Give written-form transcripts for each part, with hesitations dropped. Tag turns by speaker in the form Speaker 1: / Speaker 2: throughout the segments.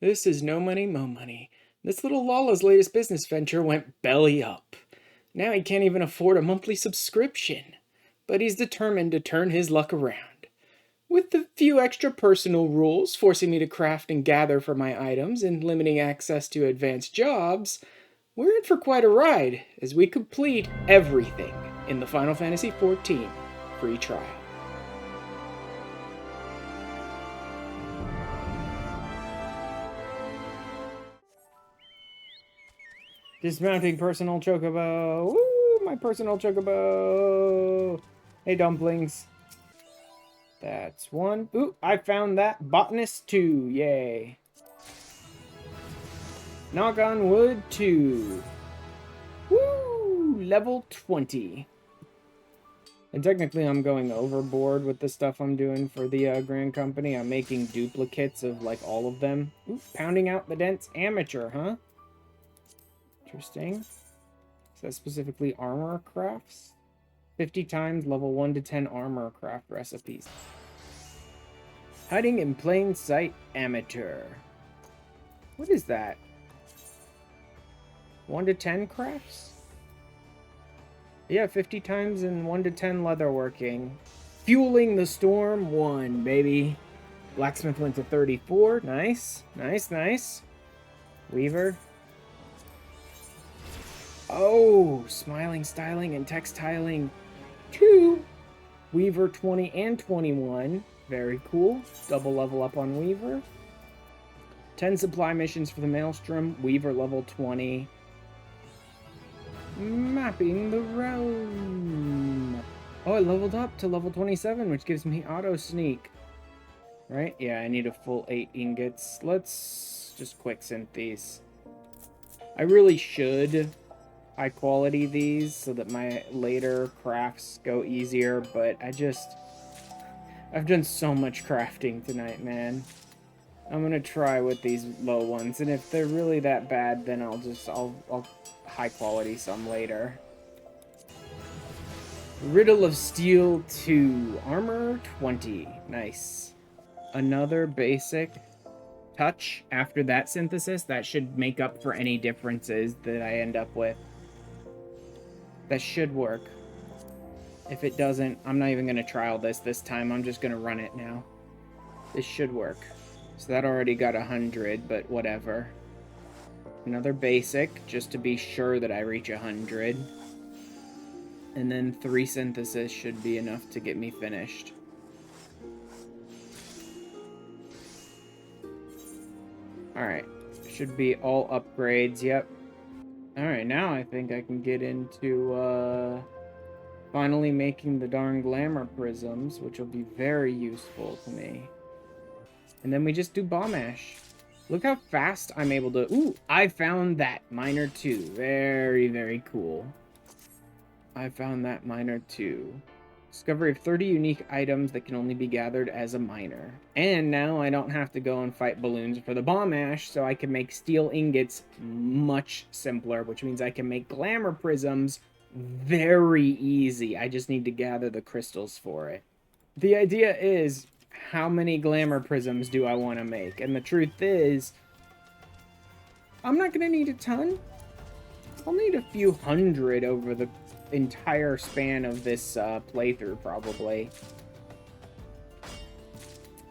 Speaker 1: This is no money, mo money. This little Lala's latest business venture went belly up. Now he can't even afford a monthly subscription. But he's determined to turn his luck around. With the few extra personal rules forcing me to craft and gather for my items and limiting access to advanced jobs, we're in for quite a ride as we complete everything in the Final Fantasy XIV free trial. Dismounting personal chocobo. Woo, my personal chocobo. Hey, dumplings. That's one. Ooh, I found that. Botanist 2. Yay. Knock on wood 2. Woo! Level 20. And technically I'm going overboard with the stuff I'm doing for the Grand Company. I'm making duplicates of, like, all of them. Ooh, pounding out the dense amateur, huh? Interesting. Is that specifically armor crafts? 50 times level 1 to 10 armor craft recipes. Hiding in plain sight amateur. What is that? 1 to 10 crafts? Yeah, 50 times and 1 to 10 leatherworking. Fueling the storm 1, baby. Blacksmith went to 34. Nice. Nice, nice. Weaver. Oh, smiling, styling, and textiling 2. Weaver 20 and 21. Very cool. Double level up on Weaver. 10 supply missions for the Maelstrom. Weaver level 20. Mapping the realm. Oh, I leveled up to level 27, which gives me auto sneak. Right? Yeah, I need a full 8 ingots. Let's just quick synth these. I really should high quality these so that my later crafts go easier, but I've done so much crafting tonight, man. I'm gonna try with these low ones, and if they're really that bad, then I'll high quality some later. Riddle of Steel 2. Armor 20. Nice. Another basic touch after that synthesis. That should make up for any differences that I end up with. That should work. If it doesn't, I'm not even going to trial this time. I'm just going to run it now. This should work. So that already got 100, but whatever. Another basic, just to be sure that I reach 100. And then 3 synthesis should be enough to get me finished. Alright. Should be all upgrades, yep. Alright, now I think I can get into, finally making the darn glamour prisms, which will be very useful to me. And then we just do bomb ash. Look how fast I'm able to... Ooh, I found that miner 2. Very, very cool. I found that miner 2. Discovery of 30 unique items that can only be gathered as a miner. And now I don't have to go and fight balloons for the bomb ash, so I can make steel ingots much simpler, which means I can make glamour prisms very easy. I just need to gather the crystals for it. The idea is, how many glamour prisms do I want to make? And the truth is, I'm not going to need a ton. I'll need a few hundred over the entire span of this playthrough, probably.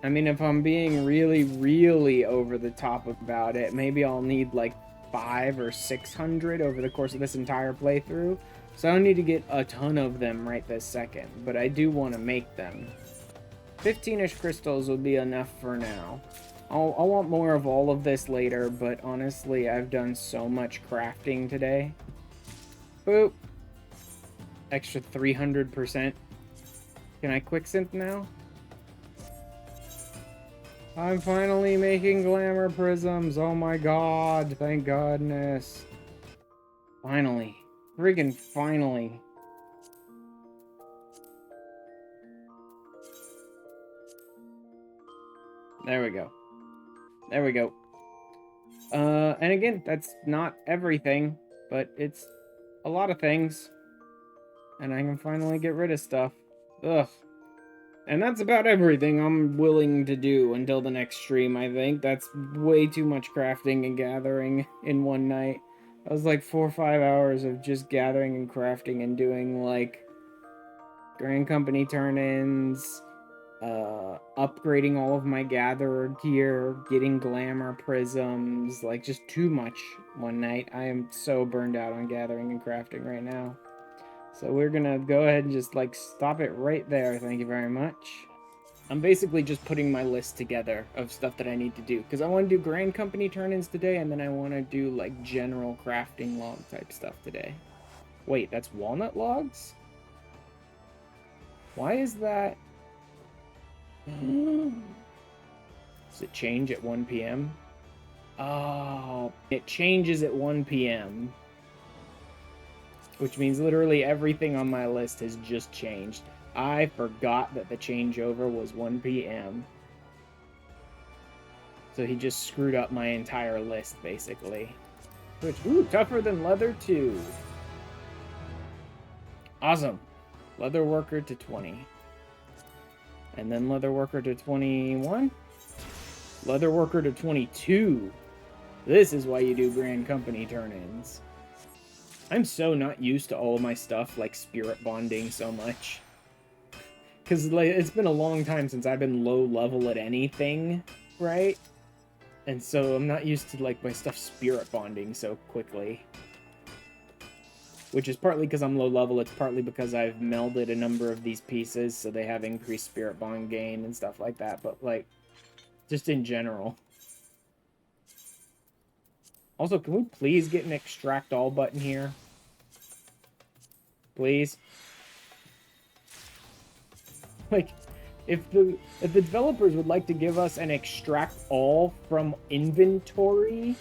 Speaker 1: I mean, if I'm being really, really over the top about it, maybe I'll need like 500 or 600 over the course of this entire playthrough. So I don't need to get a ton of them right this second, but I do want to make them. 15-ish crystals will be enough for now. I'll want more of all of this later, but honestly, I've done so much crafting today. Boop. Extra 300%. Can I quick synth now? I'm finally making glamour prisms. Oh my god. Thank godness. Finally. Friggin' finally. There we go. There we go. And again, that's not everything, but it's a lot of things. And I can finally get rid of stuff. Ugh. And that's about everything I'm willing to do until the next stream, I think. That's way too much crafting and gathering in one night. That was like 4 or 5 hours of just gathering and crafting and doing, like, Grand Company turn-ins, upgrading all of my gatherer gear, getting glamour prisms, like, just too much one night. I am so burned out on gathering and crafting right now. So we're gonna go ahead and just, like, stop it right there. Thank you very much. I'm basically just putting my list together of stuff that I need to do. Because I want to do Grand Company turn-ins today, and then I want to do, like, general crafting log type stuff today. Wait, that's walnut logs? Why is that? Does it change at 1 p.m.? Oh, it changes at 1 p.m. Which means literally everything on my list has just changed. I forgot that the changeover was 1 p.m. So he just screwed up my entire list, basically. Which, ooh, tougher than leather too. Awesome. Leather worker to 20. And then leather worker to 21. Leather worker to 22. This is why you do Grand Company turn-ins. I'm so not used to all of my stuff, like, spirit bonding so much. Because, like, it's been a long time since I've been low level at anything, right? And so I'm not used to, like, my stuff spirit bonding so quickly. Which is partly because I'm low level, it's partly because I've melded a number of these pieces, so they have increased spirit bond gain and stuff like that, but, like, just in general. Also, can we please get an extract all button here? Please? Like, if the developers would like to give us an extract all from inventory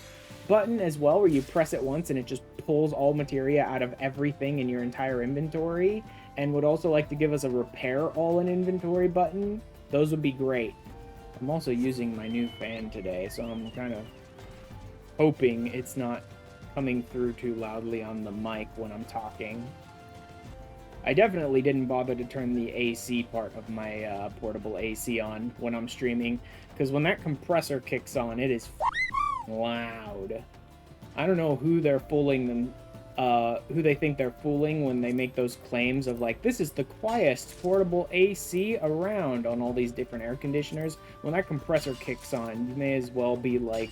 Speaker 1: button as well, where you press it once and it just pulls all materia out of everything in your entire inventory, and would also like to give us a repair all in inventory button, those would be great. I'm also using my new fan today, so I'm kind of hoping it's not coming through too loudly on the mic when I'm talking. I definitely didn't bother to turn the AC part of my portable AC on when I'm streaming, because when that compressor kicks on, it is loud. I don't know who they're fooling them, who they think they're fooling when they make those claims of, like, this is the quietest portable AC around on all these different air conditioners. When that compressor kicks on, you may as well be, like,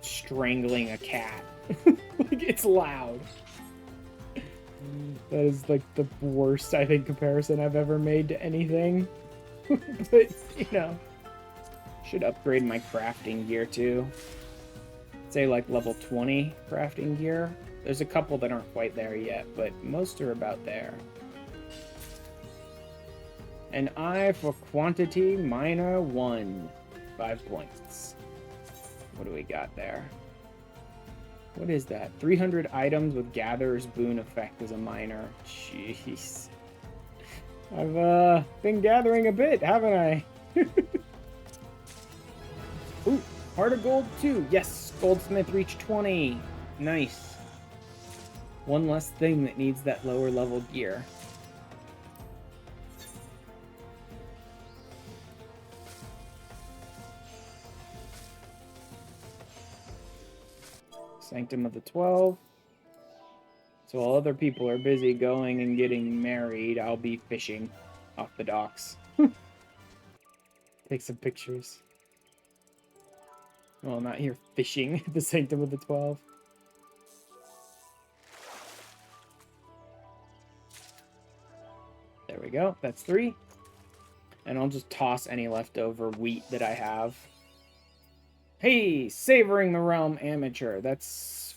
Speaker 1: strangling a cat. Like, it's loud. That is, like, the worst, I think, comparison I've ever made to anything. But, you know, should upgrade my crafting gear, too. Say, like, level 20 crafting gear. There's a couple that aren't quite there yet, but most are about there. An eye for quantity, minor 1. 5 points. What do we got there? What is that? 300 items with Gatherer's Boon effect as a minor. Jeez. I've been gathering a bit, haven't I? Ooh, Heart of Gold 2. Yes, Goldsmith reached 20. Nice. One less thing that needs that lower level gear. Sanctum of the 12. So while other people are busy going and getting married, I'll be fishing off the docks. Take some pictures. Well, I'm not here fishing at the Sanctum of the 12. There we go. That's 3. And I'll just toss any leftover wheat that I have. Hey, Savoring the Realm Amateur. That's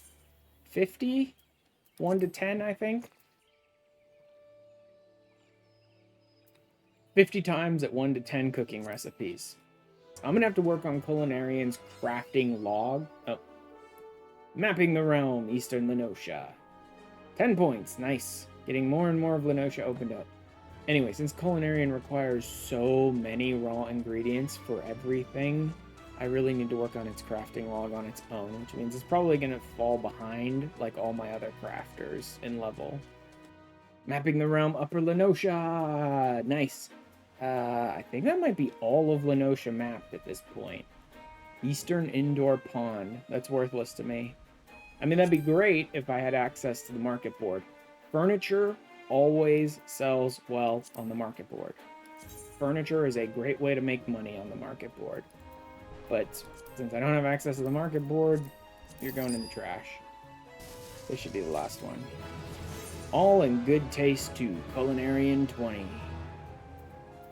Speaker 1: 50? 1 to 10, I think. 50 times at 1 to 10 cooking recipes. I'm going to have to work on Culinarian's crafting log. Oh. Mapping the Realm, Eastern Lenosha. 10 points. Nice. Getting more and more of Lenosha opened up. Anyway, since Culinarian requires so many raw ingredients for everything, I really need to work on its crafting log on its own, which means it's probably going to fall behind, like all my other crafters in level. Mapping the Realm, Upper Lenosha! Nice. I think that might be all of Lenosha mapped at this point. Eastern Indoor Pond. That's worthless to me. I mean, that'd be great if I had access to the market board. Furniture always sells well on the market board. Furniture is a great way to make money on the market board. But since I don't have access to the market board, you're going in the trash. This should be the last one. All in good taste too. Culinarian 20.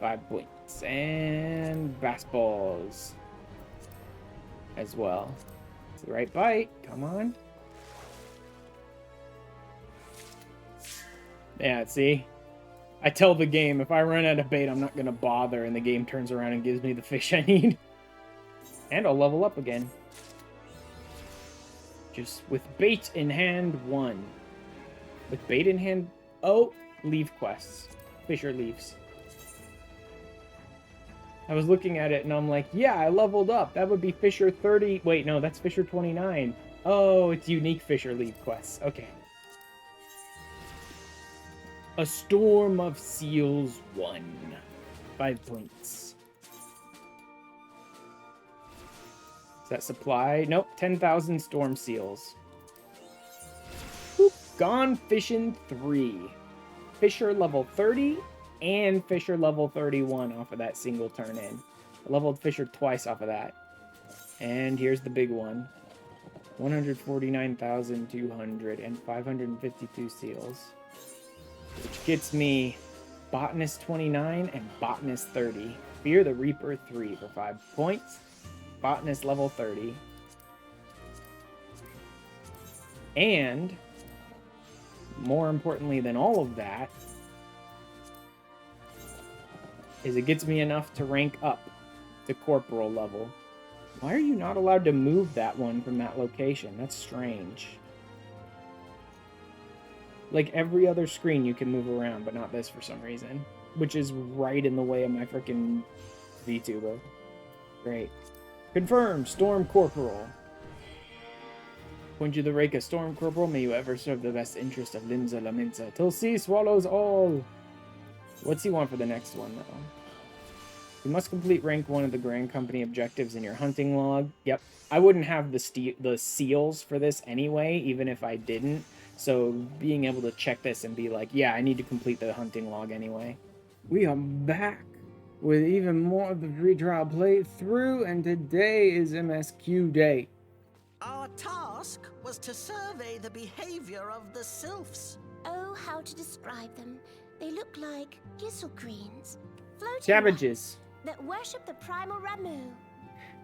Speaker 1: 5 points. And basketballs as well. It's the right bite. Come on. Yeah, see? I tell the game, if I run out of bait, I'm not going to bother, and the game turns around and gives me the fish I need. And I'll level up again. Just with bait in hand, 1. With bait in hand... Oh, leaf quests. Fisher leaves. I was looking at it, and I'm like, yeah, I leveled up. That would be Fisher 30... Wait, no, that's Fisher 29. Oh, it's unique Fisher leaf quests. Okay. A Storm of Seals 1. 5 points. Is that supply? Nope, 10,000 Storm Seals. Whoop, gone fishing 3. Fisher level 30 and Fisher level 31 off of that single turn in. I leveled Fisher twice off of that. And here's the big one. 149,200 and 552 seals. Which gets me Botanist 29 and Botanist 30. Fear the Reaper 3 for 5 points. Botanist level 30. And, more importantly than all of that, is it gets me enough to rank up to Corporal level. Why are you not allowed to move that one from that location? That's strange. Like, every other screen you can move around, but not this for some reason. Which is right in the way of my freaking VTuber. Great. Confirmed, Storm Corporal. Point you the rake of Storm Corporal, may you ever serve the best interest of Limsa Laminsa, till sea swallows all. What's he want for the next one, though? You must complete rank 1 of the Grand Company objectives in your hunting log. Yep. I wouldn't have the seals for this anyway, even if I didn't. So being able to check this and be like, yeah, I need to complete the hunting log anyway. We are back with even more of the free trial playthrough, and today is MSQ day.
Speaker 2: Our task was to survey the behavior of the sylphs.
Speaker 3: Oh, how to describe them. They look like gizzle greens. Floating
Speaker 1: Cabbages.
Speaker 3: that worship the primal Ramu.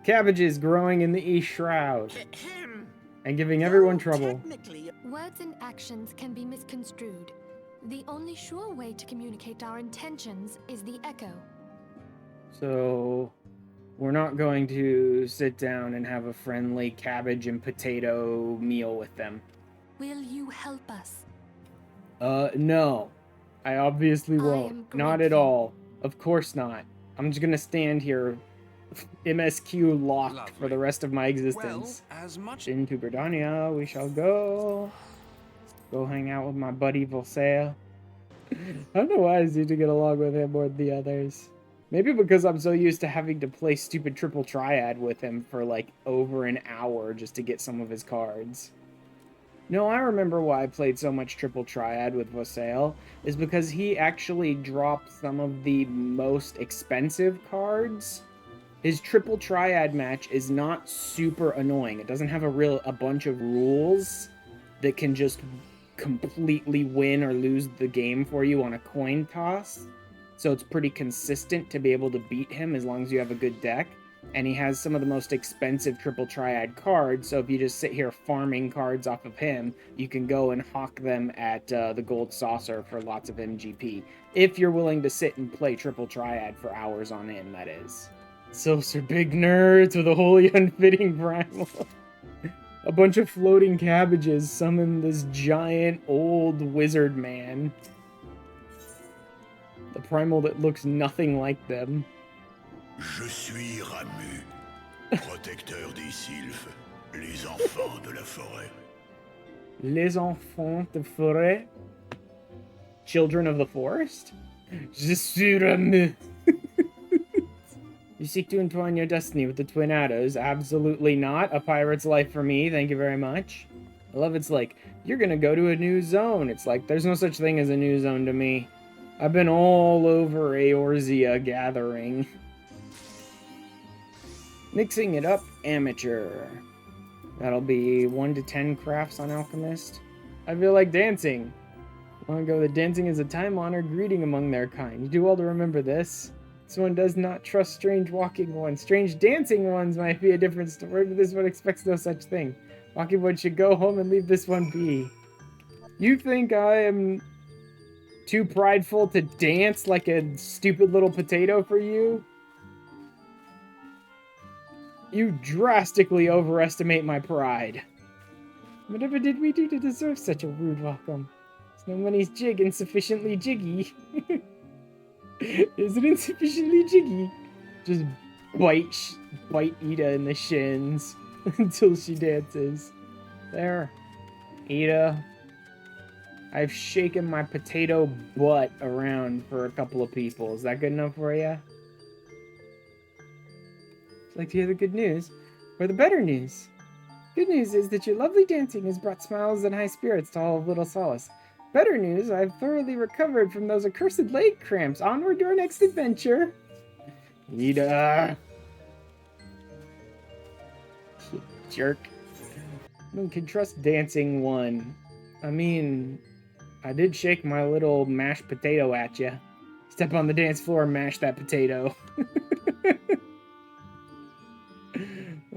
Speaker 1: Cabbages growing in the East Shroud. And giving everyone trouble.
Speaker 4: Words and actions can be misconstrued. The only sure way to communicate our intentions is the echo.
Speaker 1: So, we're not going to sit down and have a friendly cabbage and potato meal with them.
Speaker 4: Will you help us?
Speaker 1: No. I obviously won't. Not at all. Of course not. I'm just gonna stand here, MSQ locked for the rest of my existence.
Speaker 5: Well, as much
Speaker 1: Into Gridania we shall go. Go hang out with my buddy Volsail. I don't know why I seem to get along with him more than the others. Maybe because I'm so used to having to play stupid triple triad with him for like over an hour just to get some of his cards. No, I remember why I played so much triple triad with Volsail, is because he actually dropped some of the most expensive cards. His triple triad match is not super annoying. It doesn't have a bunch of rules that can just completely win or lose the game for you on a coin toss. So it's pretty consistent to be able to beat him as long as you have a good deck. And he has some of the most expensive triple triad cards, so if you just sit here farming cards off of him, you can go and hawk them at the Gold Saucer for lots of MGP. If you're willing to sit and play triple triad for hours on end, that is. Sylphs are big nerds with a wholly unfitting primal. A bunch of floating cabbages summon this giant old wizard man. The primal that looks nothing like them.
Speaker 6: Je suis Ramu, protecteur des sylphes, les enfants de la forêt.
Speaker 1: Les enfants de forêt? Children of the forest? Je suis Ramu. You seek to entwine your destiny with the twin addos. Absolutely not. A pirate's life for me. Thank you very much. I love it's like, you're gonna go to a new zone. It's like, there's no such thing as a new zone to me. I've been all over Eorzea gathering. Mixing it up, amateur. That'll be 1 to 10 crafts on Alchemist. I feel like dancing. Long ago, the dancing is a time-honored greeting among their kind. You do well to remember this. This one does not trust strange walking ones. Strange dancing ones might be a different story, but this one expects no such thing. Walking one should go home and leave this one be. You think I am too prideful to dance like a stupid little potato for you? You drastically overestimate my pride. Whatever did we do to deserve such a rude welcome? No money's jig insufficiently jiggy. Is it insufficiently jiggy? Just bite Ida in the shins until she dances. There. Ida. I've shaken my potato butt around for a couple of people. Is that good enough for you? Like to hear the good news? Or the better news? Good news is that your lovely dancing has brought smiles and high spirits to all of Little Solace. Better news, I've thoroughly recovered from those accursed leg cramps. Onward to our next adventure. Ida. Jerk. No one can trust dancing one. I mean, I did shake my little mashed potato at you. Step on the dance floor and mash that potato.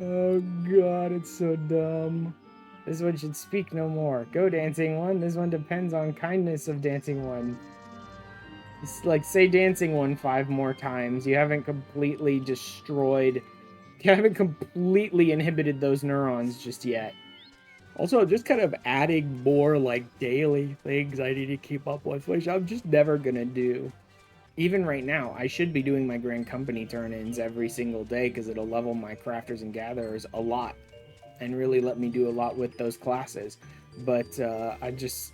Speaker 1: Oh god, it's so dumb. This one should speak no more. Go, dancing one. This one depends on kindness of dancing one. It's like, say dancing one 5 more times. You haven't completely destroyed... You haven't completely inhibited those neurons just yet. Also, just kind of adding more, like, daily things I need to keep up with, which I'm just never gonna do. Even right now, I should be doing my Grand Company turn-ins every single day because it'll level my crafters and gatherers a lot and really let me do a lot with those classes. But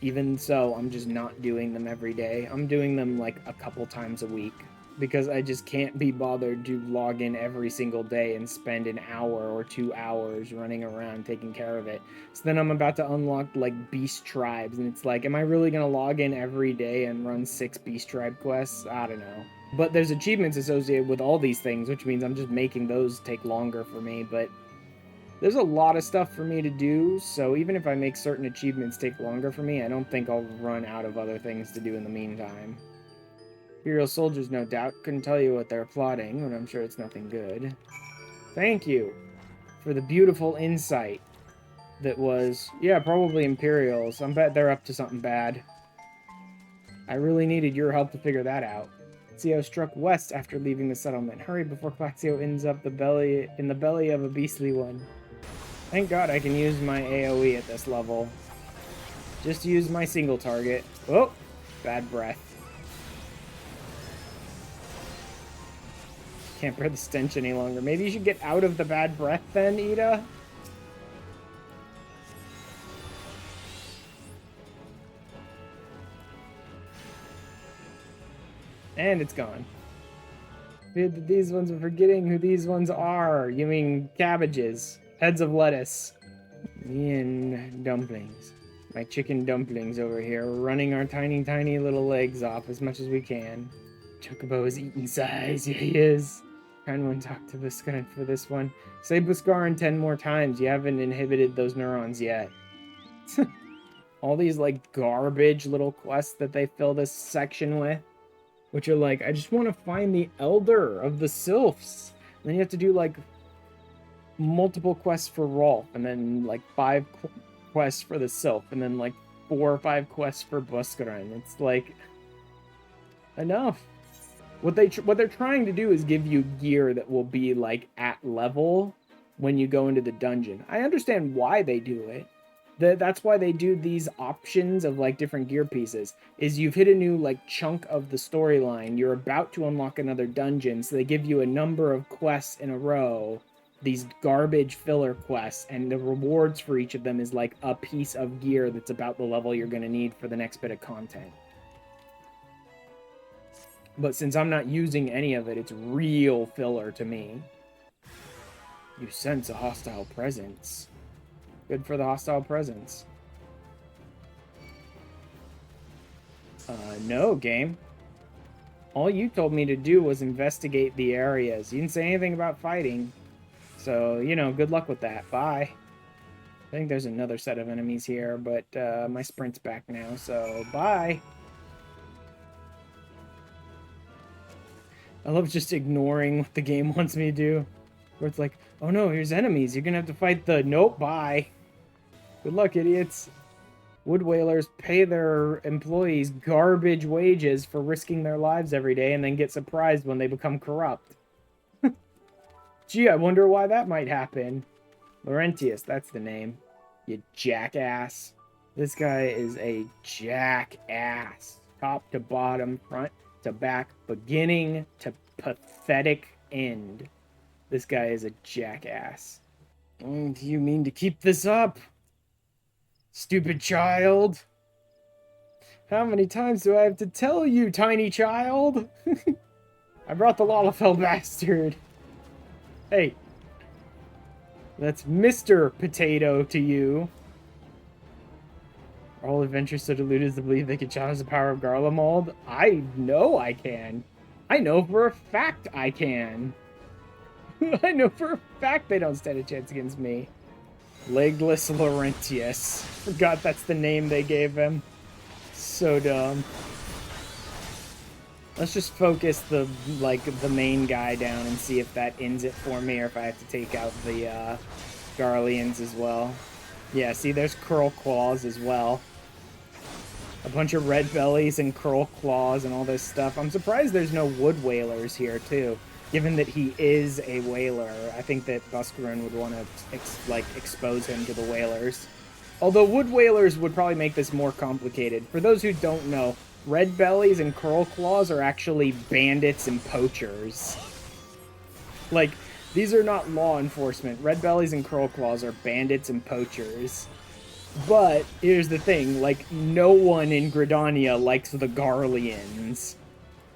Speaker 1: even so, I'm just not doing them every day. I'm doing them like a couple times a week because I just can't be bothered to log in every single day and spend an hour or 2 hours running around taking care of it. So then I'm about to unlock like beast tribes, and it's like, am I really gonna log in every day and run 6 beast tribe quests? I don't know. But there's achievements associated with all these things, which means I'm just making those take longer for me, but there's a lot of stuff for me to do, so even if I make certain achievements take longer for me, I don't think I'll run out of other things to do in the meantime. Imperial soldiers, no doubt. Couldn't tell you what they're plotting, but I'm sure it's nothing good. Thank you for the beautiful insight that was, yeah, probably Imperials. I bet they're up to something bad. I really needed your help to figure that out. Claxio struck west after leaving the settlement. Hurry before Claxio ends up in the belly of a beastly one. Thank God I can use my AoE at this level. Just use my single target. Oh, bad breath. Can't bear the stench any longer. Maybe you should get out of the bad breath then, Ida? And it's gone. These ones are forgetting who these ones are. You mean cabbages. Heads of lettuce. Me and dumplings. My chicken dumplings over here. We're running our tiny, tiny little legs off as much as we can. Chocobo is eating size. Yeah, he is. Kind one talk to Buscar for this one. Say Buscarin 10 more times. You haven't inhibited those neurons yet. All these, like, garbage little quests that they fill this section with. Which are like, I just want to find the Elder of the Sylphs. And then you have to do, like, multiple quests for Rolf. And then, like, 5 quests for the Sylph. And then, like, 4 or 5 quests for Buscarin. It's like, enough. What they're trying to do is give you gear that will be, like, at level when you go into the dungeon. I understand why they do it. That's why they do these options of, like, different gear pieces. Is you've hit a new, like, chunk of the storyline. You're about to unlock another dungeon, so they give you a number of quests in a row. These garbage filler quests, and the rewards for each of them is, like, a piece of gear that's about the level you're going to need for the next bit of content. But since I'm not using any of it, it's real filler to me. You sense a hostile presence. Good for the hostile presence. No, game. All you told me to do was investigate the areas. You didn't say anything about fighting. So, you know, good luck with that. Bye. I think there's another set of enemies here, but my sprint's back now, so bye. I love just ignoring what the game wants me to do. Where it's like, oh no, here's enemies. You're gonna have to fight the... Nope, bye. Good luck, idiots. Wood whalers pay their employees garbage wages for risking their lives every day and then get surprised when they become corrupt. Gee, I wonder why that might happen. Laurentius, that's the name. You jackass. This guy is a jackass. Top to bottom, front to back, beginning to pathetic end. This guy is a jackass. Do you mean to keep this up? Stupid child. How many times do I have to tell you, tiny child? I brought the Lalafell bastard. Hey. That's Mr. Potato to you. Are all adventurers so deluded to believe they can challenge the power of Garlemald? I know I can. I know for a fact I can. I know for a fact they don't stand a chance against me. Legless Laurentius. Forgot that's the name they gave him. So dumb. Let's just focus the main guy down and see if that ends it for me, or if I have to take out the Garleans as well. Yeah, see, there's Curl Claws as well. A bunch of red bellies and curl claws and all this stuff. I'm surprised there's no wood whalers here, too. Given that he is a whaler, I think that Buscarun would want to expose him to the whalers. Although wood whalers would probably make this more complicated. For those who don't know, red bellies and curl claws are actually bandits and poachers. Like, these are not law enforcement. Red bellies and curl claws are bandits and poachers. But here's the thing, like, no one in Gridania likes the Garleans.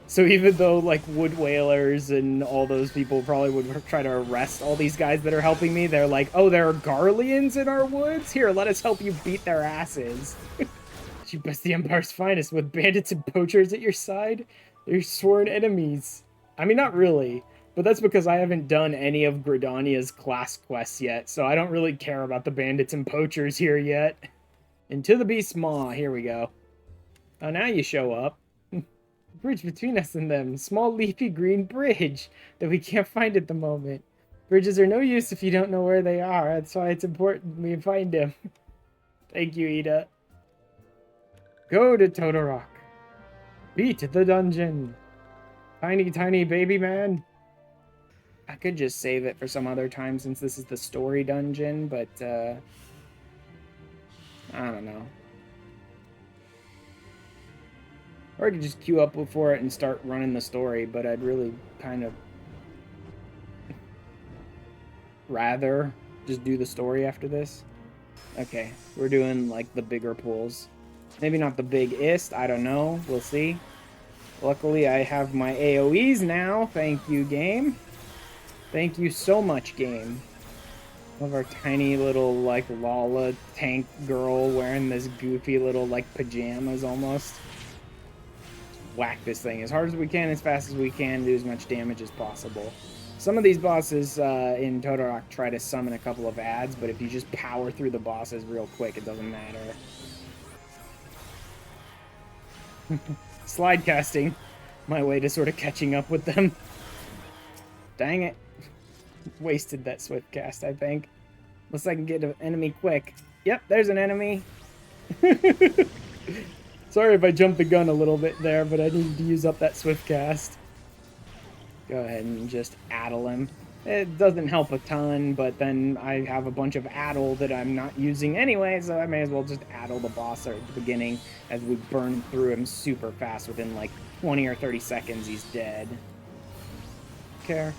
Speaker 1: So even though, like, wood whalers and all those people probably would try to arrest all these guys that are helping me, they're like, oh, there are Garleans in our woods? Here, let us help you beat their asses. You best the Empire's finest with bandits and poachers at your side? They're your sworn enemies. I mean, not really. But that's because I haven't done any of Gridania's class quests yet, so I don't really care about the bandits and poachers here yet. Into the Beast's Maw, here we go. Oh, now you show up. Bridge between us and them. Small leafy green bridge that we can't find at the moment. Bridges are no use if you don't know where they are. That's why it's important we find them. Thank you, Ida. Go to Todorok. Beat the dungeon. Tiny, tiny baby man. I could just save it for some other time since this is the story dungeon, but, I don't know. Or I could just queue up for it and start running the story, but I'd really kind of rather just do the story after this. Okay, we're doing, like, the bigger pools. Maybe not the biggest, I don't know, we'll see. Luckily, I have my AoEs now, thank you, game. Thank you so much, game. Love our tiny little, like, Lala tank girl wearing this goofy little, like, pajamas almost. Whack this thing as hard as we can, as fast as we can, do as much damage as possible. Some of these bosses in Todorok try to summon a couple of ads, but if you just power through the bosses real quick, it doesn't matter. Slide casting, my way to sort of catching up with them. Dang it. Wasted that swift cast, I think. Unless I can get an enemy quick. Yep, there's an enemy. Sorry if I jumped the gun a little bit there, but I needed to use up that swift cast. Go ahead and just addle him. It doesn't help a ton, but then I have a bunch of addle that I'm not using anyway, so I may as well just addle the boss at the beginning as we burn through him super fast. Within like 20 or 30 seconds, he's dead. Care.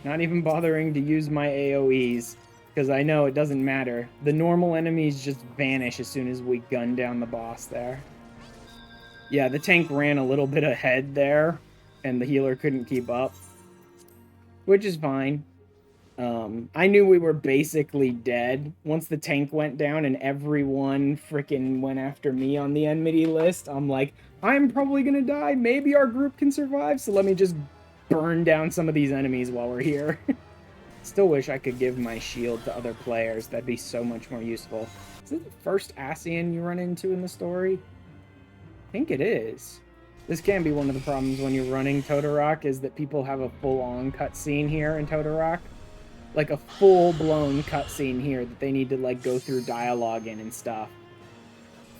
Speaker 1: Not even bothering to use my AoEs, because I know it doesn't matter. The normal enemies just vanish as soon as we gun down the boss there. Yeah, the tank ran a little bit ahead there, and the healer couldn't keep up, which is fine. I knew we were basically dead once the tank went down and everyone freaking went after me on the enmity list. I'm like, I'm probably gonna die. Maybe our group can survive, so let me just burn down some of these enemies while we're here. Still wish I could give my shield to other players. That'd be so much more useful. Is it the first Ascian you run into in the story? I think it is. This can be one of the problems when you're running Totorock, is that people have a full-on cutscene here in Totorock. Like a full-blown cutscene here that they need to like go through dialogue in and stuff.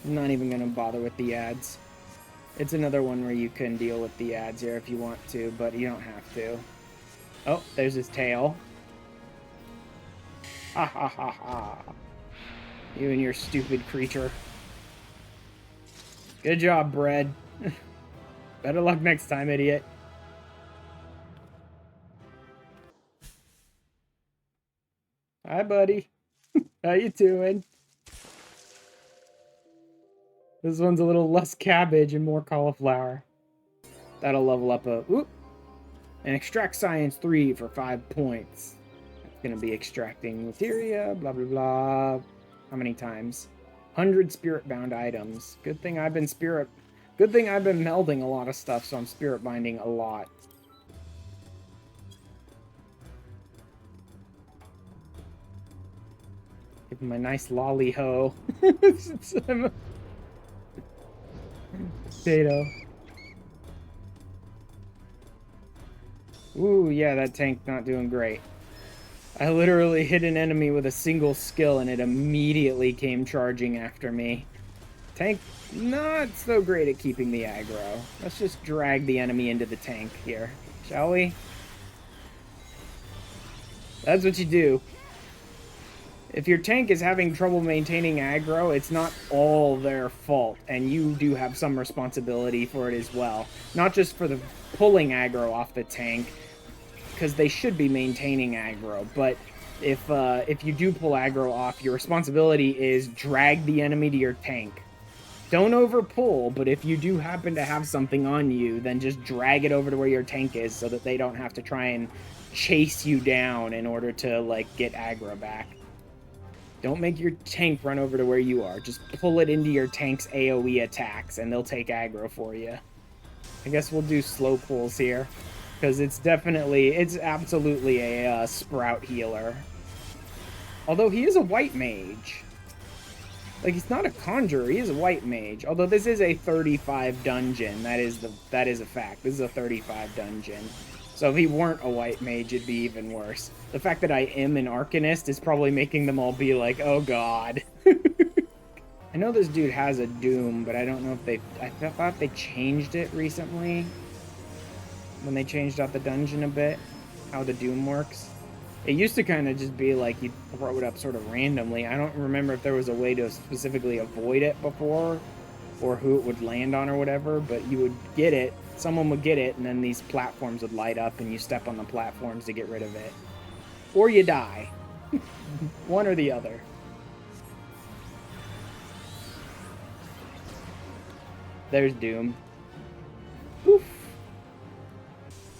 Speaker 1: I'm not even gonna bother with the ads. It's another one where you can deal with the ads here if you want to, but you don't have to. Oh, there's his tail. Ha ha ha ha. You and your stupid creature. Good job, Bread. Better luck next time, idiot. Hi, buddy. How you doing? This one's a little less cabbage and more cauliflower. That'll level up a... Whoop! And extract science 3 for 5 points. It's gonna be extracting materia, blah, blah, blah. How many times? 100 spirit-bound items. Good thing I've been melding a lot of stuff, so I'm spirit binding a lot. Give him a nice lolly ho. Potato. Ooh, yeah, that tank not doing great. I literally hit an enemy with a single skill and it immediately came charging after me. Tank not so great at keeping the aggro. Let's just drag the enemy into the tank here, shall we? That's what you do. If your tank is having trouble maintaining aggro, it's not all their fault, and you do have some responsibility for it as well. Not just for the pulling aggro off the tank, because they should be maintaining aggro, but if you do pull aggro off, your responsibility is drag the enemy to your tank. Don't over pull, but if you do happen to have something on you, then just drag it over to where your tank is so that they don't have to try and chase you down in order to, like, get aggro back. Don't make your tank run over to where you are. Just pull it into your tank's AoE attacks, and they'll take aggro for you. I guess we'll do slow pulls here, because it's absolutely a sprout healer. Although he is a white mage. Like, he's not a conjurer, he is a white mage. Although this is a 35 dungeon, that is a fact. This is a 35 dungeon. So if he weren't a white mage, it'd be even worse. The fact that I am an Arcanist is probably making them all be like, oh god. I know this dude has a Doom, but I don't know if I thought they changed it recently. When they changed out the dungeon a bit. How the Doom works. It used to kind of just be like you throw it up sort of randomly. I don't remember if there was a way to specifically avoid it before, or who it would land on or whatever, but you would get it, someone would get it, and then these platforms would light up and you step on the platforms to get rid of it. Or you die. One or the other. There's Doom. Oof.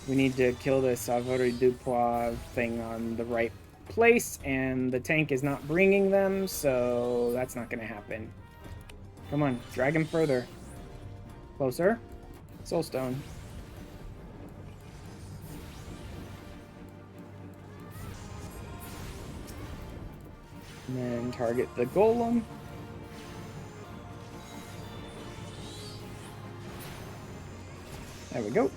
Speaker 1: We need to kill this Savori Dupois thing on the right place, and the tank is not bringing them, so that's not going to happen. Come on, drag him further. Closer. Soulstone. And then target the golem. There we go.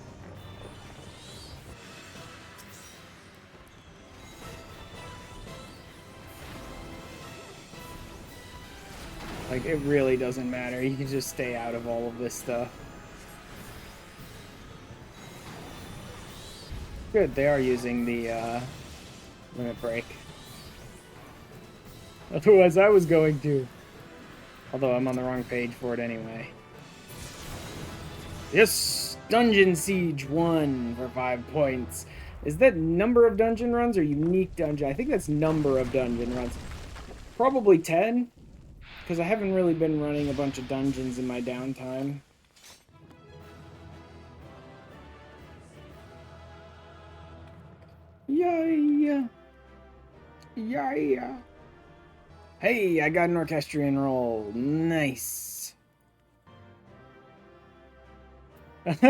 Speaker 1: Like, it really doesn't matter. You can just stay out of all of this stuff. Good, they are using the limit break. Otherwise, I was going to. Although I'm on the wrong page for it anyway. Yes! Dungeon Siege 1 for 5 points. Is that number of dungeon runs or unique dungeon? I think that's number of dungeon runs. Probably 10. Because I haven't really been running a bunch of dungeons in my downtime. Yeah. Yeah. Hey, I got an orchestrion roll. Nice.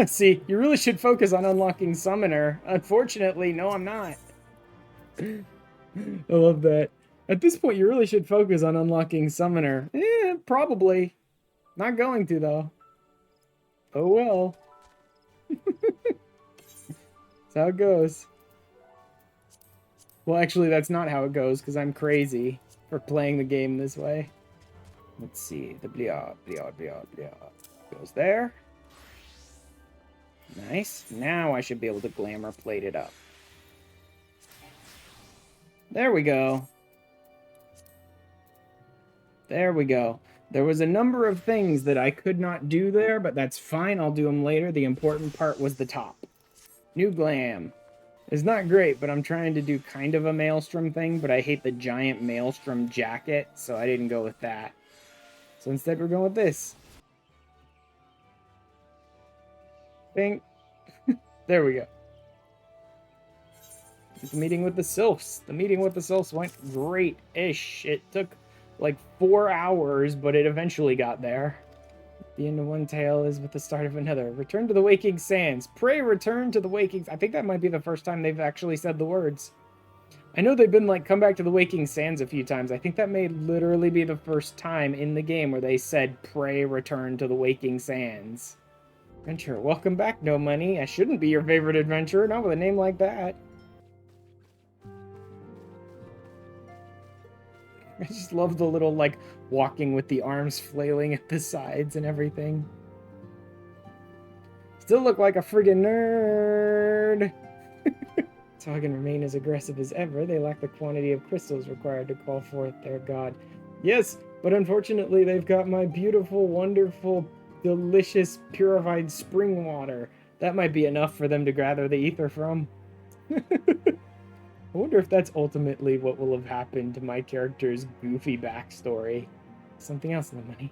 Speaker 1: See, you really should focus on unlocking Summoner. Unfortunately, no, I'm not. I love that. At this point, you really should focus on unlocking Summoner. Probably. Not going to, though. Oh well. That's how it goes. Well, actually, that's not how it goes, because I'm crazy for playing the game this way. Let's see. The blia goes there. Nice. Now I should be able to glamour plate it up. There we go. There we go. There was a number of things that I could not do there, but that's fine. I'll do them later. The important part was the top. New glam. It's not great, but I'm trying to do kind of a Maelstrom thing, but I hate the giant Maelstrom jacket, so I didn't go with that. So instead we're going with this. Bing. There we go. The meeting with the Sylphs. The meeting with the Sylphs went great-ish. It took like 4 hours, but it eventually got there. The end of one tale is with the start of another. Return to the waking sands. Pray return to the waking... I think that might be the first time they've actually said the words. I know they've been like, come back to the waking sands a few times. I think that may literally be the first time in the game where they said, pray return to the waking sands. Adventure, welcome back, No Money. I shouldn't be your favorite adventurer, not with a name like that. I just love the little, like, walking with the arms flailing at the sides and everything. Still look like a friggin' nerd! So I can remain as aggressive as ever. They lack the quantity of crystals required to call forth their god. Yes, but unfortunately they've got my beautiful, wonderful, delicious, purified spring water. That might be enough for them to gather the ether from. I wonder if that's ultimately what will have happened to my character's goofy backstory. Something else in the money.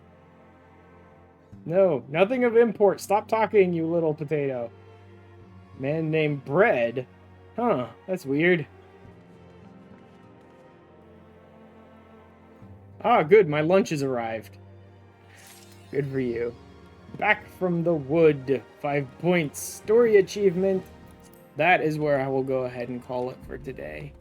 Speaker 1: No, nothing of import. Stop talking, you little potato. Man named Bread? Huh, that's weird. Ah, good, my lunch has arrived. Good for you. Back from the wood. 5 points. Story achievement. That is where I will go ahead and call it for today.